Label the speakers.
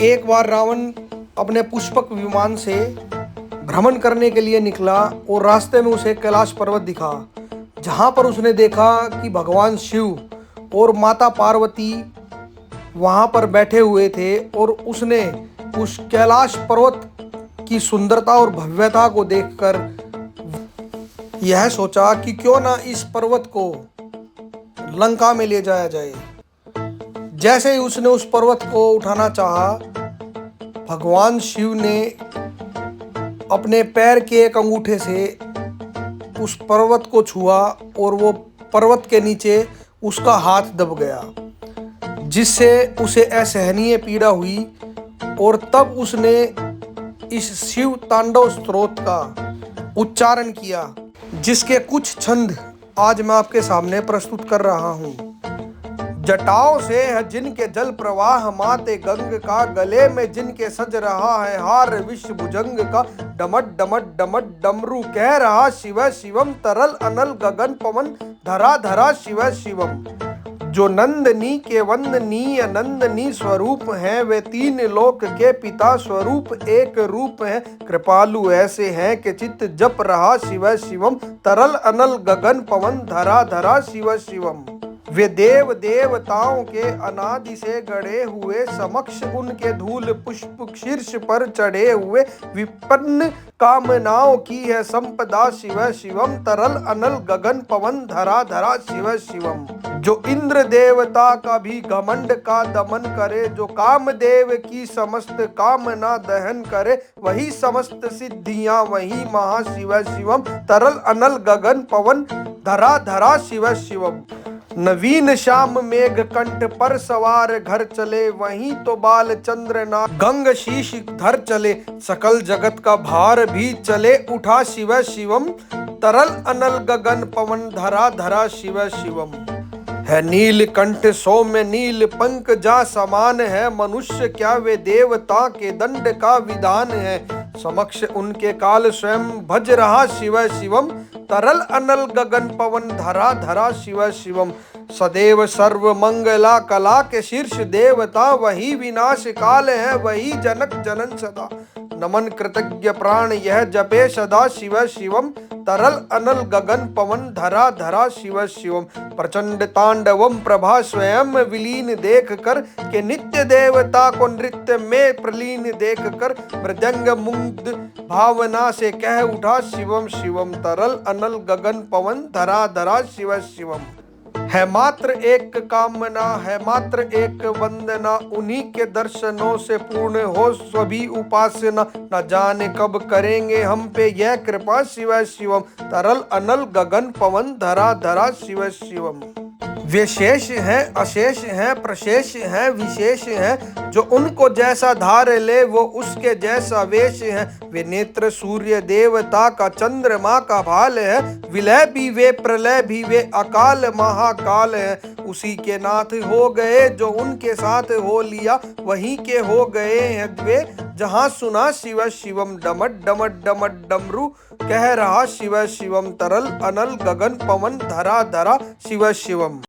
Speaker 1: एक बार रावण अपने पुष्पक विमान से भ्रमण करने के लिए निकला और रास्ते में उसे कैलाश पर्वत दिखा, जहाँ पर उसने देखा कि भगवान शिव और माता पार्वती वहाँ पर बैठे हुए थे। और उसने उस कैलाश पर्वत की सुंदरता और भव्यता को देखकर यह सोचा कि क्यों ना इस पर्वत को लंका में ले जाया जाए। जैसे ही उसने उस पर्वत को उठाना चाहा, भगवान शिव ने अपने पैर के एक अंगूठे से उस पर्वत को छुआ और वो पर्वत के नीचे उसका हाथ दब गया, जिससे उसे असहनीय पीड़ा हुई। और तब उसने इस शिव तांडव स्तोत्र का उच्चारण किया, जिसके कुछ छंद आज मैं आपके सामने प्रस्तुत कर रहा हूँ। जटाओं से है जिनके जल प्रवाह माते गंग का, गले में जिनके सज रहा है हार विश्व भुजंग का, डमट डमट डमट डमरू कह रहा शिव शिवम, तरल अनल गगन पवन धरा धरा शिव शिवम। जो नंदनी के वंदनीय नंदनी स्वरूप हैं, वे तीन लोक के पिता स्वरूप एक रूप हैं, कृपालु ऐसे हैं कि चित्त जप रहा शिव शिवम, तरल अनल गगन पवन धरा धरा शिव शिवम। वे देव देवताओं के अनादि से गढ़े हुए, समक्ष उनके धूल पुष्प शीर्ष पर चढ़े हुए, विपन्न कामनाओं की है संपदा शिव शिवम, तरल अनल गगन पवन धरा धरा शिव शिवम। जो इंद्र देवता का भी घमंड का दमन करे, जो कामदेव की समस्त कामना दहन करे, वही समस्त सिद्धियां वही महाशिव शिवम, तरल अनल गगन पवन धरा धरा शिव शिवम। नवीन श्याम मेघ कंठ पर सवार घर चले, वहीं तो बाल चंद्र ना गंग शीश धर चले, सकल जगत का भार भी चले उठा शिव शिवम, तरल अनल गगन पवन धरा धरा शिव शिवम। है नील कंठ सौम्य नील पंख जा समान है, मनुष्य क्या वे देवता के दंड का विधान है, समक्ष उनके काल स्वयं भज रहा शिव शिवम, तरल अनल गगन पवन धरा धरा शिव शिवम। सदैव सर्व मंगला कला के शीर्ष देवता, वही विनाश काल है वही जनक जनन सदा, नमन कृतज्ञ प्राण यह जपे सदा शिव शिवम, तरल अनल गगन पवन धरा धरा शिव शिवम। प्रचंड तांडवम प्रभा स्वयं विलीन देख कर, के नित्य देवता को नृत्य में प्रलीन देख कर, मृदंग मुग्ध भावना से कह उठा शिवम शिवम, तरल अनल गगन पवन धरा धरा शिव शिवम। है मात्र एक कामना है मात्र एक वंदना, उन्हीं के दर्शनों से पूर्ण हो सभी उपासना, न जाने कब करेंगे हम पे यह कृपा शिव शिवम, तरल अनल गगन पवन धरा धरा शिव शिवम। वे शेष हैं अशेष हैं प्रशेष हैं विशेष हैं, जो उनको जैसा धार ले वो उसके जैसा वेश है, वे नेत्र सूर्य देवता का चंद्रमा का भाल है, विलय भी वे प्रलय भी वे अकाल महाकाल है, उसी के नाथ हो गए जो उनके साथ हो लिया, वहीं के हो गए हैं वे जहाँ सुना शिव शिवम, डमट डमट डमट डमरू कह रहा शिव शिवम, तरल अनल गगन पवन धरा धरा शिव शिवम।